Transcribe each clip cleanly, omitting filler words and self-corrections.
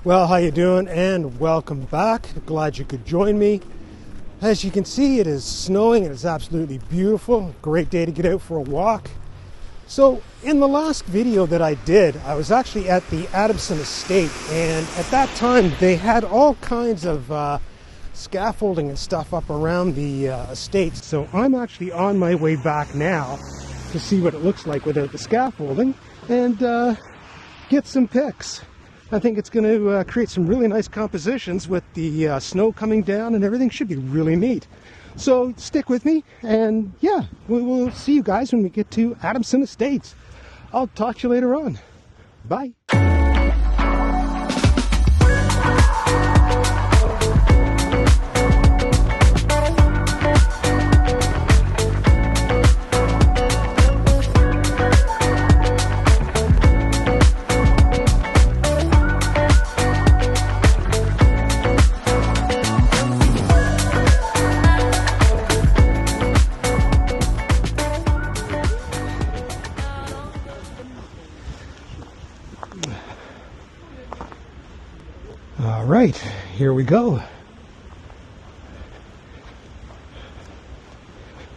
Well, how you doing? And welcome back. Glad you could join me. As you can see, it is snowing and it's absolutely beautiful. Great day to get out for a walk. So in the last video that I did, I was actually at the Adamson estate, and at that time they had all kinds of scaffolding and stuff up around the estate. So I'm actually on my way back now to see what it looks like without the scaffolding and get some pics. I think it's going to create some really nice compositions with the snow coming down, and everything should be really neat. So stick with me, and yeah, we will see you guys when we get to Adamson Estates. I'll talk to you later on. Bye. All right, here we go.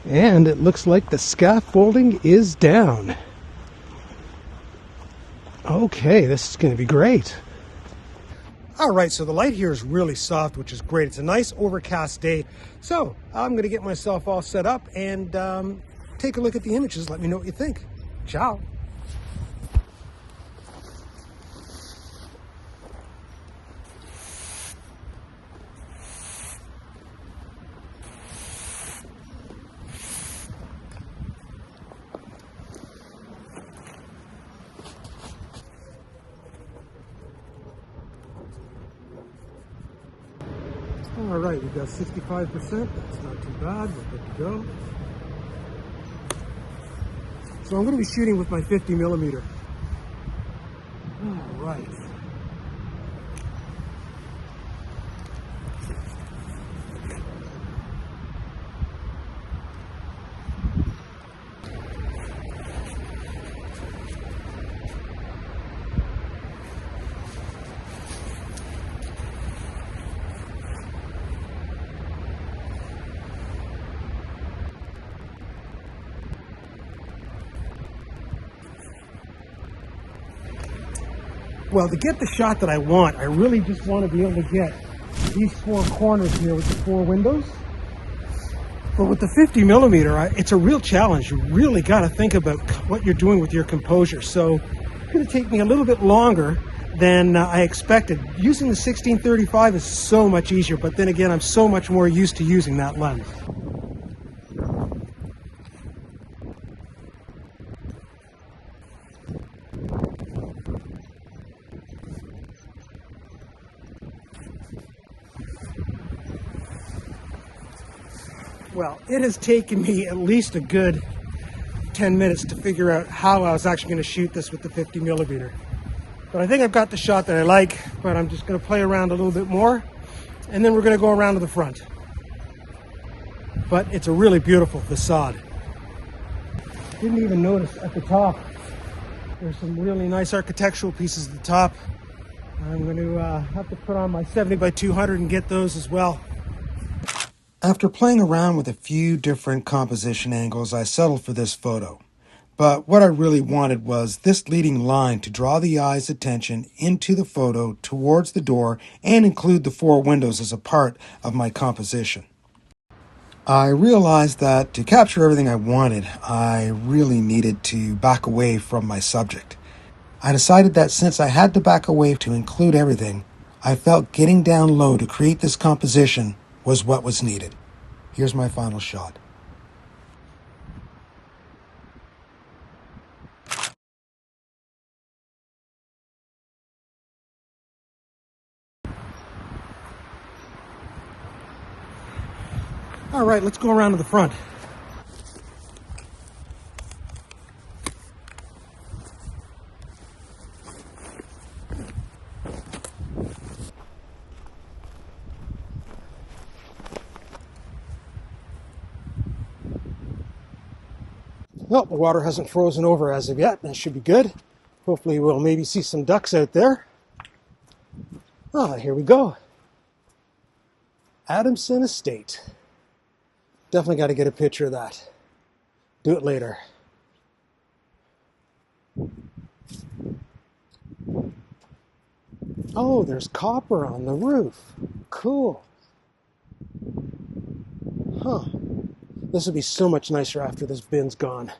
And it looks like the scaffolding is down. Okay, this is going to be great. All right, so the light here is really soft, which is great. It's a nice overcast day. So I'm going to get myself all set up and take a look at the images. Let me know what you think. Ciao. All right, we've got 65%. That's not too bad. We're good to go. So I'm going to be shooting with my 50mm. All right. Well, to get the shot that I want, I really just want to be able to get these four corners here with the four windows. But with the 50mm, it's a real challenge. You really got to think about what you're doing with your composure. So it's going to take me a little bit longer than I expected. Using the 16-35 is so much easier, but then again, I'm so much more used to using that lens. Well, it has taken me at least a good 10 minutes to figure out how I was actually going to shoot this with the 50mm. But I think I've got the shot that I like, but I'm just going to play around a little bit more, and then we're going to go around to the front. But it's a really beautiful facade. Didn't even notice at the top, there's some really nice architectural pieces at the top. I'm going to have to put on my 70x200 and get those as well. After playing around with a few different composition angles, I settled for this photo. But what I really wanted was this leading line to draw the eye's attention into the photo towards the door and include the four windows as a part of my composition. I realized that to capture everything I wanted, I really needed to back away from my subject. I decided that since I had to back away to include everything, I felt getting down low to create this composition was what was needed. Here's my final shot. All right, let's go around to the front. Well, the water hasn't frozen over as of yet. That should be good. Hopefully we'll maybe see some ducks out there. Ah, here we go. Adamson Estate. Definitely got to get a picture of that. Do it later. Oh, there's copper on the roof. Cool. Huh. This will be so much nicer after this bin's gone.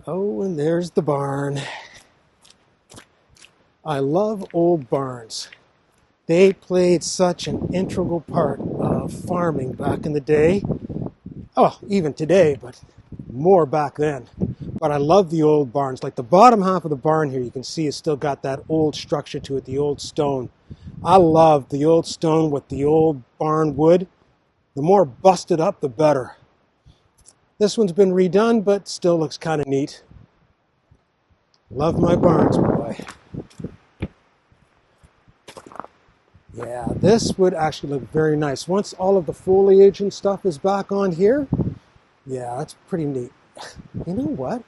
Oh, and there's the barn. I love old barns. They played such an integral part of farming back in the day. Oh, even today, but more back then. But I love the old barns. Like the bottom half of the barn here, you can see it's still got that old structure to it, the old stone. I love the old stone with the old barn wood. The more busted up, the better. This one's been redone, but still looks kind of neat. Love my barns, boy. Yeah, this would actually look very nice. Once all of the foliage and stuff is back on here, yeah, that's pretty neat. You know what?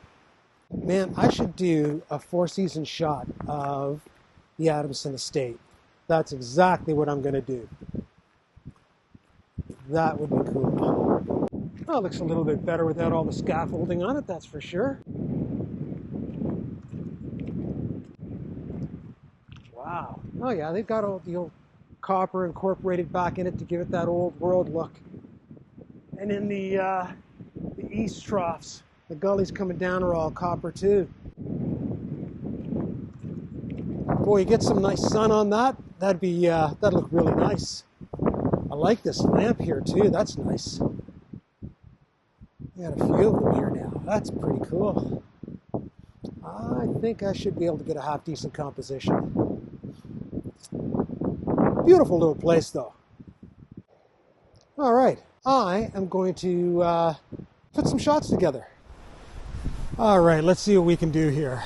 Man, I should do a four-season shot of the Adamson Estate. That's exactly what I'm going to do. That would be cool. Oh, it looks a little bit better without all the scaffolding on it, that's for sure. Wow. Oh yeah, they've got all the old copper incorporated back in it to give it that old world look. And in the east troughs, the gullies coming down are all copper too. Boy, you get some nice sun on that. That'd look really nice. I like this lamp here too. That's nice. We got a few of them here now. That's pretty cool. I think I should be able to get a half decent composition. Beautiful little place though. All right, I am going to put some shots together. All right, let's see what we can do here.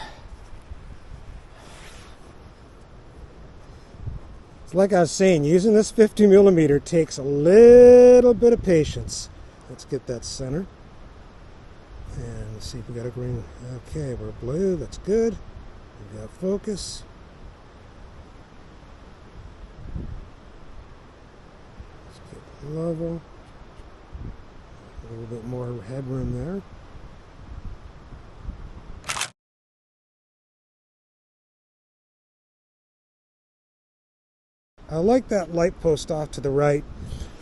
Like I was saying, using this 50mm takes a little bit of patience. Let's get that center. And let's see if we got a green. Okay, we're blue, that's good. We got focus. Let's get level. A little bit more headroom there. I like that light post off to the right.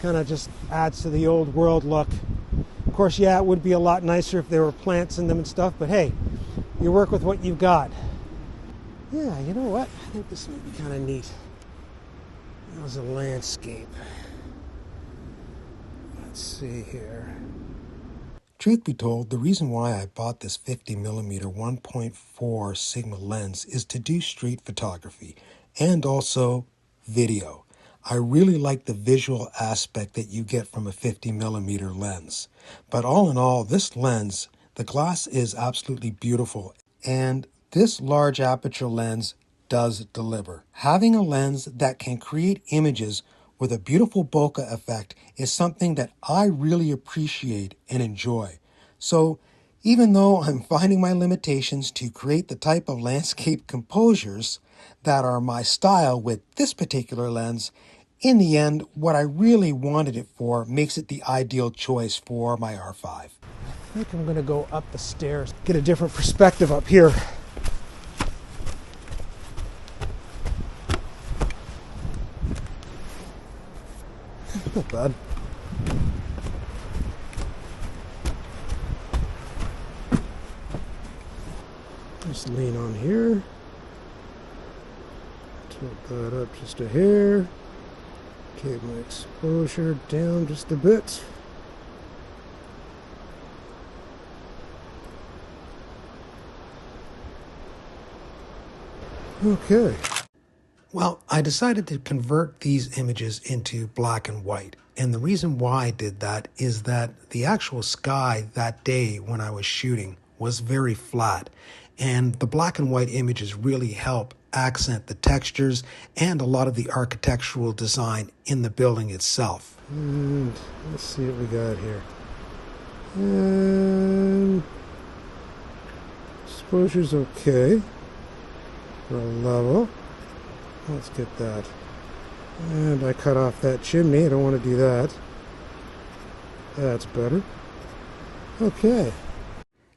Kind of just adds to the old world look. Of course, yeah, it would be a lot nicer if there were plants in them and stuff, but hey, you work with what you've got. Yeah, you know what? I think this might be kind of neat. That was a landscape. Let's see here. Truth be told, the reason why I bought this 50mm 1.4 Sigma lens is to do street photography and also video. I really like the visual aspect that you get from a 50mm lens. But all in all, this lens, the glass is absolutely beautiful, and this large aperture lens does deliver. Having a lens that can create images with a beautiful bokeh effect is something that I really appreciate and enjoy. So even though I'm finding my limitations to create the type of landscape composures that are my style with this particular lens, in the end, what I really wanted it for makes it the ideal choice for my R5. I think I'm going to go up the stairs, get a different perspective up here. Not bad. Just lean on here. Tilt that up just a hair. Keep my exposure down just a bit. Okay. Well, I decided to convert these images into black and white. And the reason why I did that is that the actual sky that day when I was shooting was very flat. And the black and white images really help accent the textures and a lot of the architectural design in the building itself. And let's see what we got here. And exposure's okay for a level. Let's get that. And I cut off that chimney. I don't want to do that. That's better. Okay.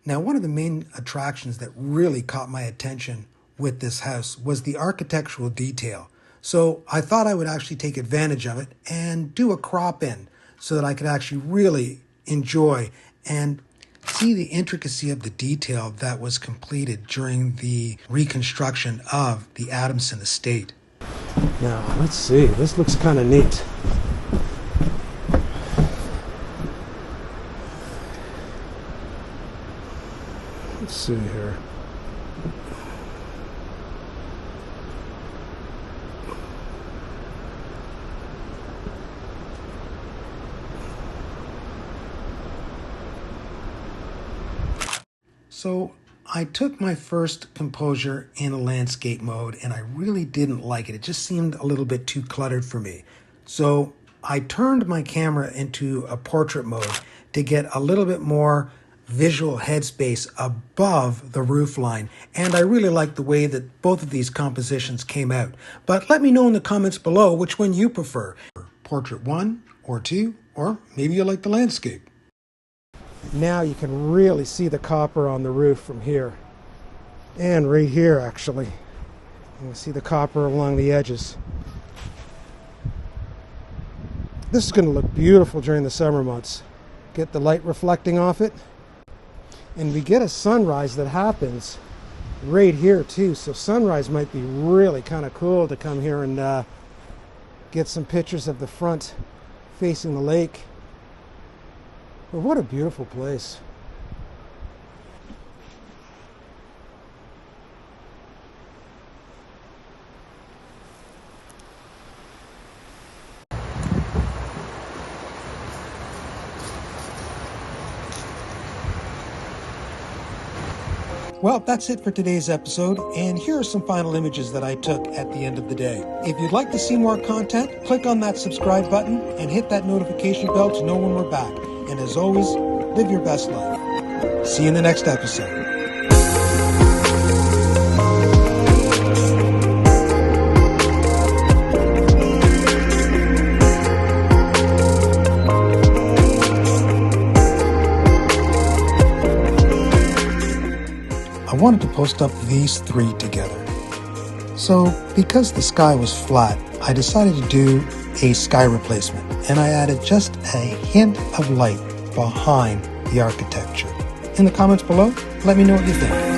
Now, one of the main attractions that really caught my attention with this house was the architectural detail. So I thought I would actually take advantage of it and do a crop in so that I could actually really enjoy and see the intricacy of the detail that was completed during the reconstruction of the Adamson estate. Now, let's see. This looks kind of neat. Let's see here. So I took my first composure in a landscape mode and I really didn't like it. It just seemed a little bit too cluttered for me. So I turned my camera into a portrait mode to get a little bit more visual headspace above the roof line. And I really like the way that both of these compositions came out. But let me know in the comments below which one you prefer. Portrait 1 or 2, or maybe you like the landscape. Now you can really see the copper on the roof from here. And right here, actually. You can see the copper along the edges. This is going to look beautiful during the summer months. Get the light reflecting off it. And we get a sunrise that happens right here too. So sunrise might be really kind of cool to come here and get some pictures of the front facing the lake. But what a beautiful place. Well, that's it for today's episode, and here are some final images that I took at the end of the day. If you'd like to see more content, click on that subscribe button and hit that notification bell to know when we're back. And as always, live your best life. See you in the next episode. I wanted to post up these three together. So, because the sky was flat, I decided to do a sky replacement, and I added just a hint of light behind the architecture. In the comments below, let me know what you think.